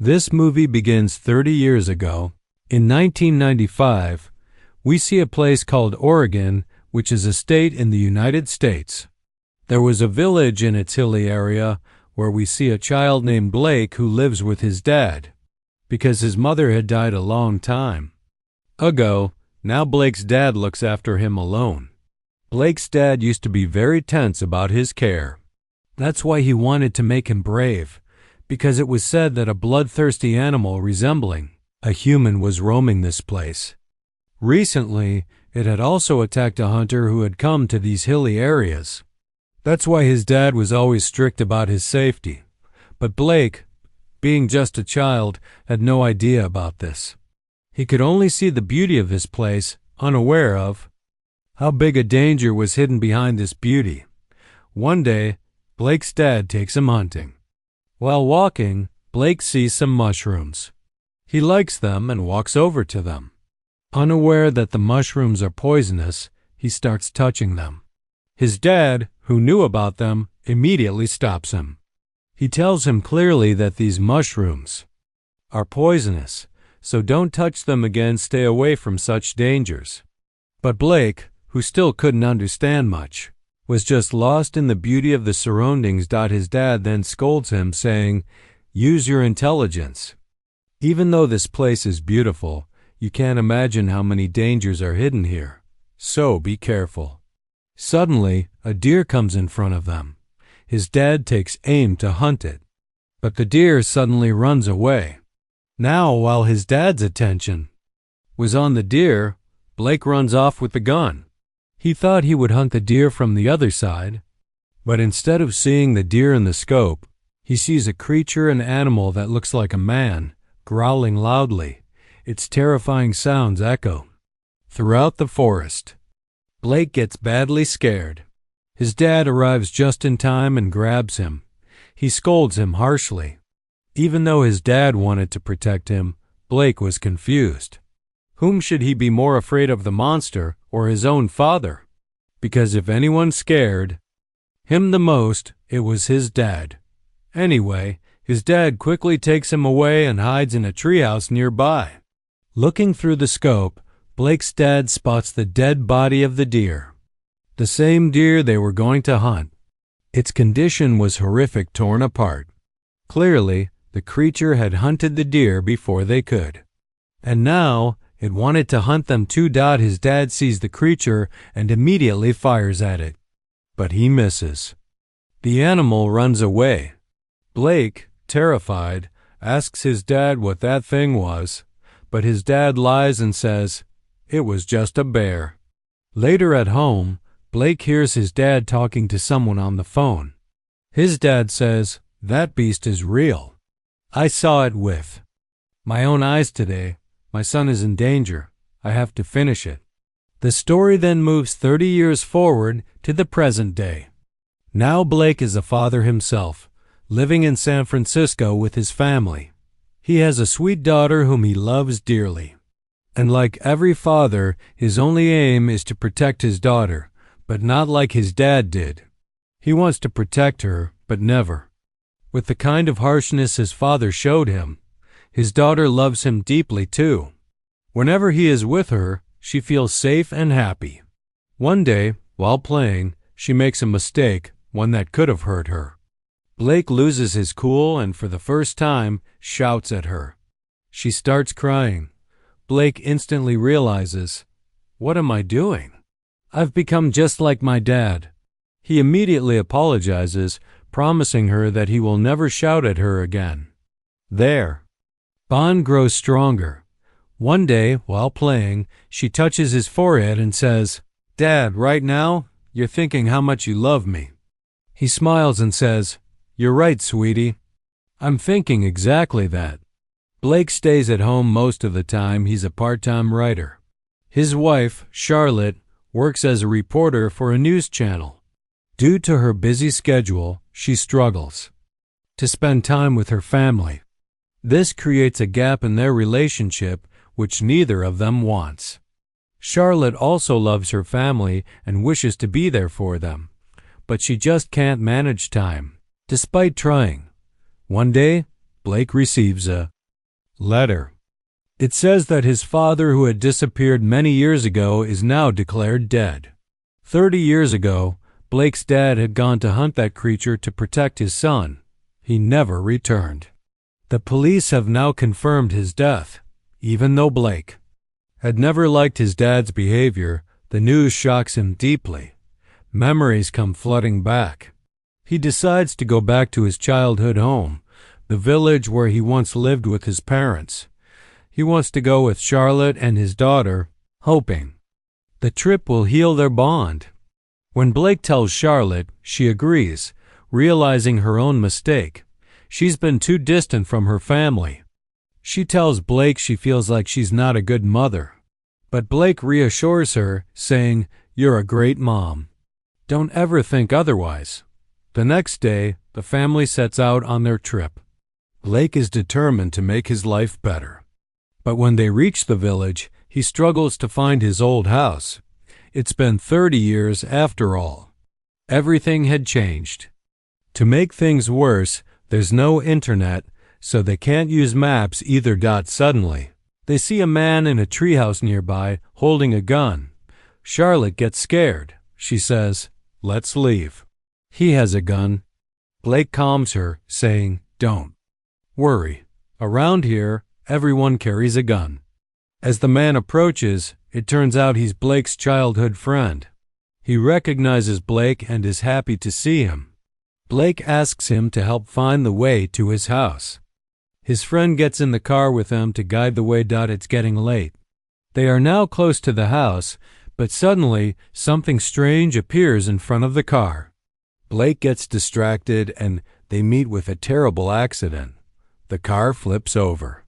This movie begins 30 years ago. In 1995, we see a place called Oregon, which is a state in the United States. There was a village in its hilly area where we see a child named Blake who lives with his dad, because his mother had died a long time ago. Now Blake's dad looks after him alone. Blake's dad used to be very tense about his care. That's why he wanted to make him brave, because it was said that a bloodthirsty animal resembling a human was roaming this place. Recently, it had also attacked a hunter who had come to these hilly areas. That's why his dad was always strict about his safety. But Blake, being just a child, had no idea about this. He could only see the beauty of this place, unaware of how big a danger was hidden behind this beauty. One day, Blake's dad takes him hunting. While walking, Blake sees some mushrooms. He likes them and walks over to them. Unaware that the mushrooms are poisonous, he starts touching them. His dad, who knew about them, immediately stops him. He tells him clearly that these mushrooms are poisonous, so don't touch them again. Stay away from such dangers. But Blake, who still couldn't understand much, was just lost in the beauty of the surroundings. His dad then scolds him, saying, "Use your intelligence. Even though this place is beautiful, you can't imagine how many dangers are hidden here. So be careful." Suddenly, a deer comes in front of them. His dad takes aim to hunt it, but the deer suddenly runs away. Now, while his dad's attention was on the deer, Blake runs off with the gun. He thought he would hunt the deer from the other side, but instead of seeing the deer in the scope, he sees a creature, an animal that looks like a man, growling loudly. Its terrifying sounds echo throughout the forest. Blake gets badly scared. His dad arrives just in time and grabs him. He scolds him harshly. Even though his dad wanted to protect him, Blake was confused. Whom should he be more afraid of, the monster or his own father? Because if anyone scared him the most, it was his dad. Anyway, his dad quickly takes him away and hides in a treehouse nearby. Looking through the scope, Blake's dad spots the dead body of the deer. The same deer they were going to hunt. Its condition was horrific, torn apart. Clearly, the creature had hunted the deer before they could. And now, it wanted to hunt them too. His dad sees the creature and immediately fires at it. But he misses. The animal runs away. Blake, terrified, asks his dad what that thing was, but his dad lies and says, "It was just a bear." Later at home, Blake hears his dad talking to someone on the phone. His dad says, "That beast is real. I saw it with my own eyes today. My son is in danger. I have to finish it." The story then moves 30 years forward to the present day. Now Blake is a father himself, living in San Francisco with his family. He has a sweet daughter whom he loves dearly. And like every father, his only aim is to protect his daughter, but not like his dad did. He wants to protect her, but never with the kind of harshness his father showed him. His daughter loves him deeply too. Whenever he is with her, she feels safe and happy. One day, while playing, she makes a mistake, one that could have hurt her. Blake loses his cool and for the first time shouts at her. She starts crying. Blake instantly realizes, "What am I doing? I've become just like my dad." He immediately apologizes, promising her that he will never shout at her again. Their bond grows stronger. One day, while playing, she touches his forehead and says, "Dad, right now, you're thinking how much you love me." He smiles and says, "You're right, sweetie. I'm thinking exactly that." Blake stays at home most of the time. He's a part-time writer. His wife, Charlotte, works as a reporter for a news channel. Due to her busy schedule, she struggles to spend time with her family. This creates a gap in their relationship, which neither of them wants. Charlotte also loves her family and wishes to be there for them, but she just can't manage time, despite trying. One day, Blake receives a letter. It says that his father, who had disappeared many years ago, is now declared dead. 30 years ago, Blake's dad had gone to hunt that creature to protect his son. He never returned. The police have now confirmed his death. Even though Blake had never liked his dad's behavior, the news shocks him deeply. Memories come flooding back. He decides to go back to his childhood home, the village where he once lived with his parents. He wants to go with Charlotte and his daughter, hoping the trip will heal their bond. When Blake tells Charlotte, she agrees, realizing her own mistake. She's been too distant from her family. She tells Blake she feels like she's not a good mother. But Blake reassures her, saying, "You're a great mom. Don't ever think otherwise." The next day, the family sets out on their trip. Blake is determined to make his life better. But when they reach the village, he struggles to find his old house. It's been 30 years after all. Everything had changed. To make things worse, there's no internet, so they can't use maps either. Suddenly, they see a man in a treehouse nearby holding a gun. Charlotte gets scared. She says, "Let's leave." He has a gun. Blake calms her, saying, "Don't worry. Around here, everyone carries a gun." As the man approaches, it turns out he's Blake's childhood friend. He recognizes Blake and is happy to see him. Blake asks him to help find the way to his house. His friend gets in the car with him to guide the way. It's getting late. They are now close to the house, but suddenly something strange appears in front of the car. Blake gets distracted and they meet with a terrible accident. The car flips over.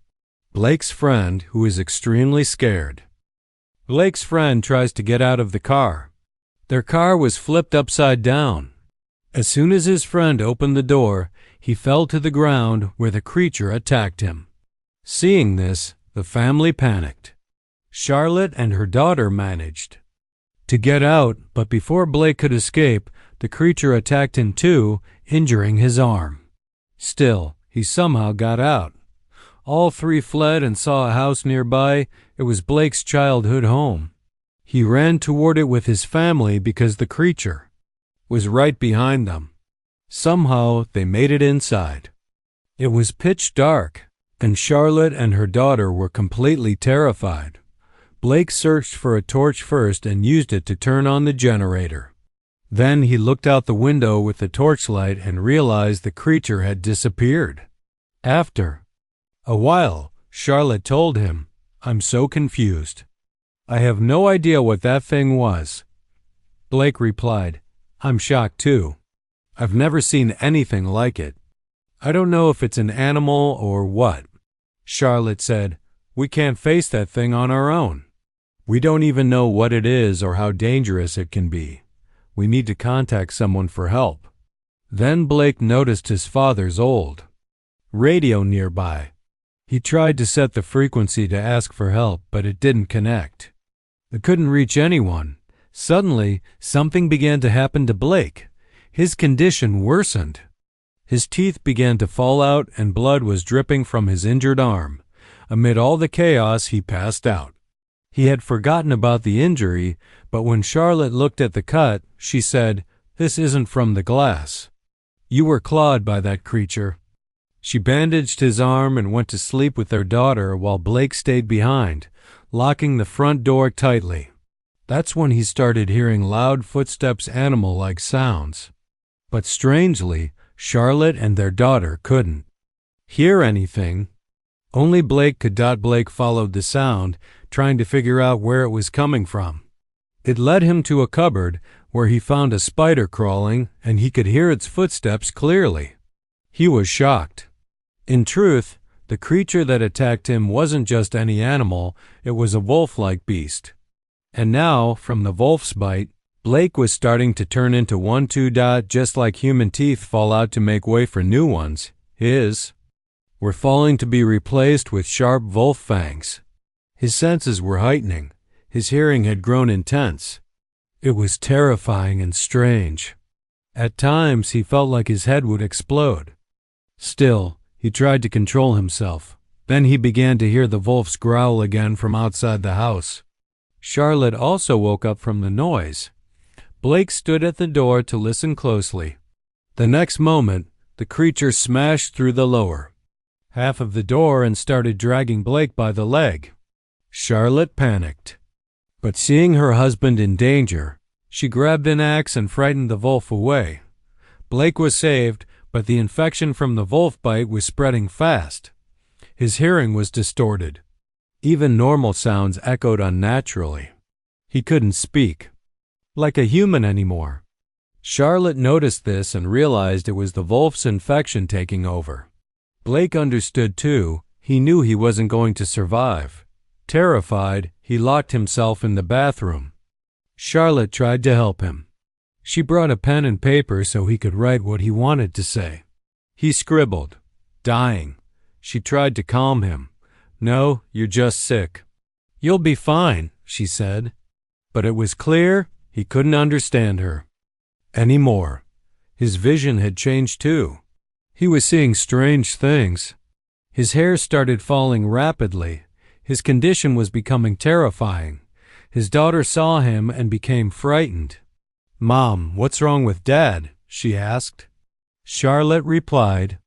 Blake's friend, who is extremely scared. Blake's friend tries to get out of the car. Their car was flipped upside down. As soon as his friend opened the door, he fell to the ground where the creature attacked him. Seeing this, the family panicked. Charlotte and her daughter managed to get out, but before Blake could escape, the creature attacked him too, injuring his arm. Still, he somehow got out. All three fled and saw a house nearby. It was Blake's childhood home. He ran toward it with his family because the creature was right behind them. Somehow, they made it inside. It was pitch dark, and Charlotte and her daughter were completely terrified. Blake searched for a torch first and used it to turn on the generator. Then he looked out the window with the torchlight and realized the creature had disappeared. After a while, Charlotte told him, "I'm so confused. I have no idea what that thing was." Blake replied, "I'm shocked too. I've never seen anything like it. I don't know if it's an animal or what." Charlotte said, "We can't face that thing on our own. We don't even know what it is or how dangerous it can be. We need to contact someone for help." Then Blake noticed his father's old radio nearby. He tried to set the frequency to ask for help, but it didn't connect. It couldn't reach anyone. Suddenly, something began to happen to Blake. His condition worsened. His teeth began to fall out and blood was dripping from his injured arm. Amid all the chaos, he passed out. He had forgotten about the injury, but when Charlotte looked at the cut, she said, "This isn't from the glass. You were clawed by that creature." She bandaged his arm and went to sleep with their daughter while Blake stayed behind, locking the front door tightly. That's when he started hearing loud footsteps, animal-like sounds. But strangely, Charlotte and their daughter couldn't hear anything. Only Blake could. Blake followed the sound, trying to figure out where it was coming from. It led him to a cupboard where he found a spider crawling, and he could hear its footsteps clearly. He was shocked. In truth, the creature that attacked him wasn't just any animal, it was a wolf-like beast. And now, from the wolf's bite, Blake was starting to turn into one too. Just like human teeth fall out to make way for new ones, his were falling to be replaced with sharp wolf fangs. His senses were heightening. His hearing had grown intense. It was terrifying and strange. At times, he felt like his head would explode. Still, He tried to control himself. Then he began to hear the wolves growl again from outside the house. Charlotte also woke up from the noise. Blake stood at the door to listen closely. The next moment, the creature smashed through the lower half of the door and started dragging Blake by the leg. Charlotte panicked. But seeing her husband in danger, she grabbed an axe and frightened the wolf away. Blake was saved, but the infection from the wolf bite was spreading fast. His hearing was distorted. Even normal sounds echoed unnaturally. He couldn't speak like a human anymore. Charlotte noticed this and realized it was the wolf's infection taking over. Blake understood too. He knew he wasn't going to survive. Terrified, he locked himself in the bathroom. Charlotte tried to help him. She brought a pen and paper so he could write what he wanted to say. He scribbled, "Dying." She tried to calm him. "No, you're just sick." "You'll be fine," she said. But it was clear he couldn't understand her anymore. His vision had changed too. He was seeing strange things. His hair started falling rapidly. His condition was becoming terrifying. His daughter saw him and became frightened. "Mom, what's wrong with Dad?" she asked. Charlotte replied,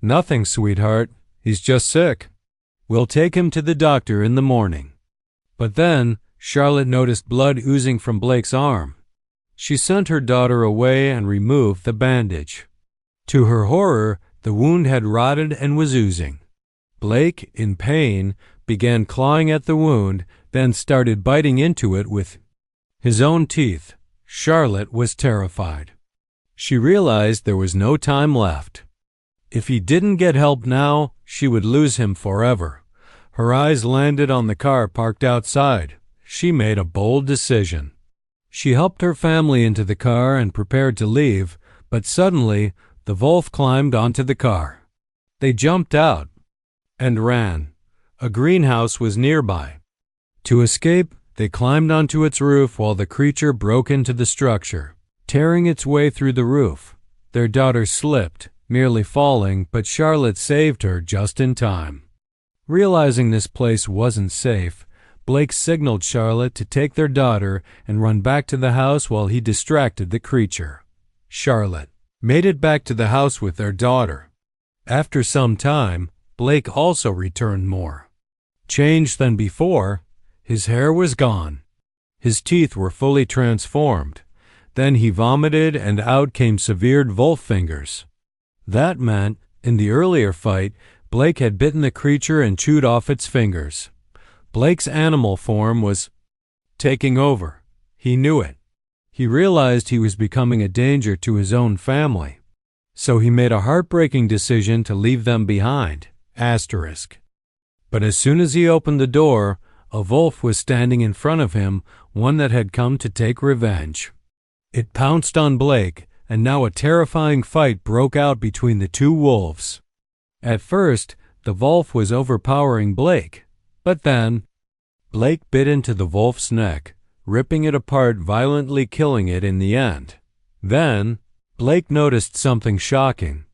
"Nothing, sweetheart. He's just sick. We'll take him to the doctor in the morning." But then Charlotte noticed blood oozing from Blake's arm. She sent her daughter away and removed the bandage. To her horror, the wound had rotted and was oozing. Blake, in pain, began clawing at the wound, then started biting into it with his own teeth. Charlotte was terrified. She realized there was no time left. If he didn't get help now, she would lose him forever. Her eyes landed on the car parked outside. She made a bold decision. She helped her family into the car and prepared to leave, but suddenly the wolf climbed onto the car. They jumped out and ran. A greenhouse was nearby. To escape, they climbed onto its roof while the creature broke into the structure, tearing its way through the roof. Their daughter slipped, merely falling, but Charlotte saved her just in time. Realizing this place wasn't safe, Blake signaled Charlotte to take their daughter and run back to the house while he distracted the creature. Charlotte made it back to the house with their daughter. After some time, Blake also returned more changed than before. His hair was gone. His teeth were fully transformed. Then he vomited and out came severed wolf fingers. That meant, in the earlier fight, Blake had bitten the creature and chewed off its fingers. Blake's animal form was taking over. He knew it. He realized he was becoming a danger to his own family. So he made a heartbreaking decision to leave them behind. But as soon as he opened the door, a wolf was standing in front of him, one that had come to take revenge. It pounced on Blake, and now a terrifying fight broke out between the two wolves. At first, the wolf was overpowering Blake, but then Blake bit into the wolf's neck, ripping it apart, violently killing it in the end. Then Blake noticed something shocking.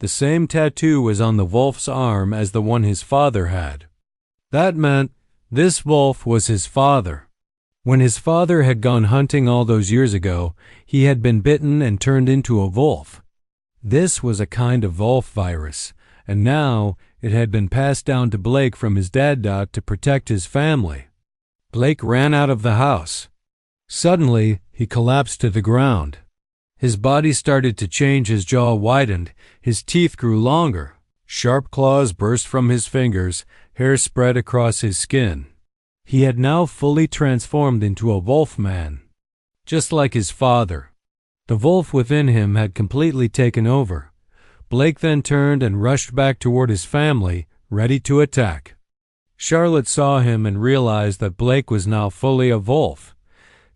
The same tattoo was on the wolf's arm as the one his father had. That meant this wolf was his father. When his father had gone hunting all those years ago, he had been bitten and turned into a wolf. This was a kind of wolf virus, and now it had been passed down to Blake from his dad to protect his family. Blake ran out of the house. Suddenly, he collapsed to the ground. His body started to change, his jaw widened, his teeth grew longer. Sharp claws burst from his fingers, hair spread across his skin. He had now fully transformed into a wolf man, just like his father. The wolf within him had completely taken over. Blake then turned and rushed back toward his family, ready to attack. Charlotte saw him and realized that Blake was now fully a wolf.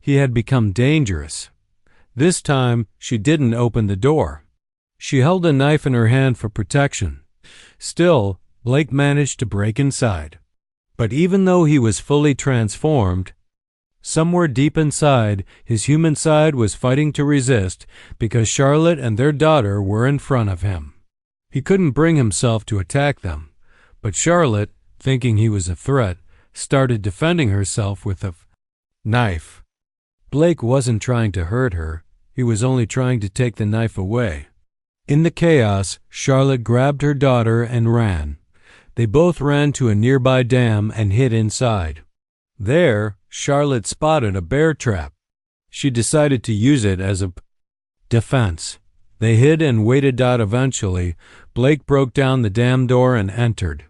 He had become dangerous. This time, she didn't open the door. She held a knife in her hand for protection. Still, Blake managed to break inside. But even though he was fully transformed, somewhere deep inside, his human side was fighting to resist because Charlotte and their daughter were in front of him. He couldn't bring himself to attack them, but Charlotte, thinking he was a threat, started defending herself with a knife. Blake wasn't trying to hurt her. He was only trying to take the knife away. In the chaos, Charlotte grabbed her daughter and ran. They both ran to a nearby dam and hid inside. There, Charlotte spotted a bear trap. She decided to use it as a defense. They hid and waited. Eventually, Blake broke down the dam door and entered.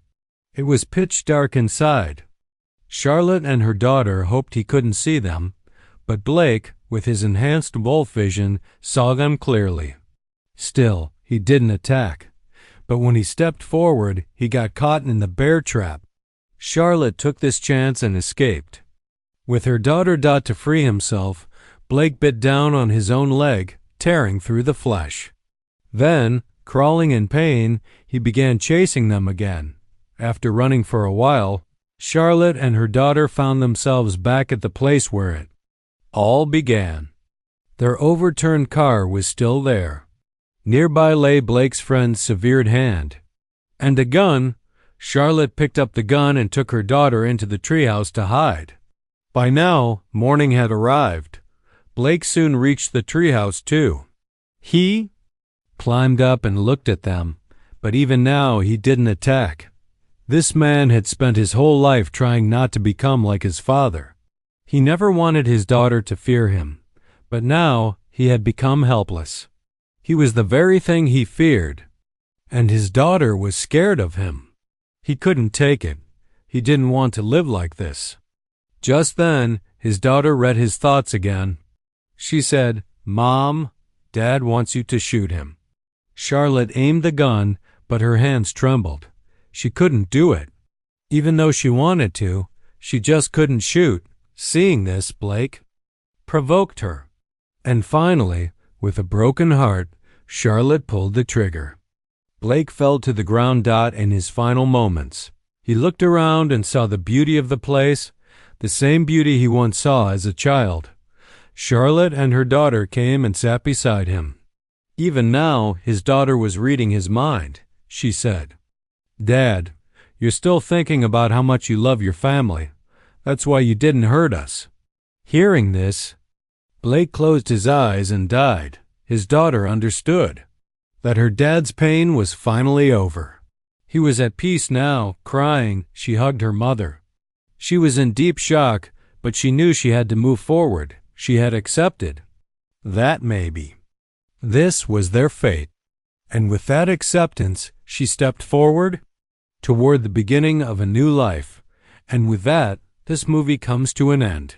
It was pitch dark inside. Charlotte and her daughter hoped he couldn't see them, but Blake, with his enhanced wolf vision, saw them clearly. Still, he didn't attack. But when he stepped forward, he got caught in the bear trap. Charlotte took this chance and escaped. With her daughter to free himself, Blake bit down on his own leg, tearing through the flesh. Then, crawling in pain, he began chasing them again. After running for a while, Charlotte and her daughter found themselves back at the place where it all began. Their overturned car was still there. Nearby lay Blake's friend's severed hand. And a gun. Charlotte picked up the gun and took her daughter into the treehouse to hide. By now, morning had arrived. Blake soon reached the treehouse too. He climbed up and looked at them, but even now he didn't attack. This man had spent his whole life trying not to become like his father. He never wanted his daughter to fear him, but now he had become helpless. He was the very thing he feared, and his daughter was scared of him. He couldn't take it. He didn't want to live like this. Just then, his daughter read his thoughts again. She said, "Mom, Dad wants you to shoot him." Charlotte aimed the gun, but her hands trembled. She couldn't do it. Even though she wanted to, she just couldn't shoot. Seeing this, Blake provoked her. And finally, with a broken heart, Charlotte pulled the trigger. Blake fell to the ground. In his final moments, he looked around and saw the beauty of the place, the same beauty he once saw as a child. Charlotte and her daughter came and sat beside him. Even now, his daughter was reading his mind. She said, "Dad, you're still thinking about how much you love your family. That's why you didn't hurt us." Hearing this, Blake closed his eyes and died. His daughter understood that her dad's pain was finally over. He was at peace now. Crying, she hugged her mother. She was in deep shock, but she knew she had to move forward. She had accepted that maybe this was their fate. And with that acceptance, she stepped forward toward the beginning of a new life. And with that, this movie comes to an end.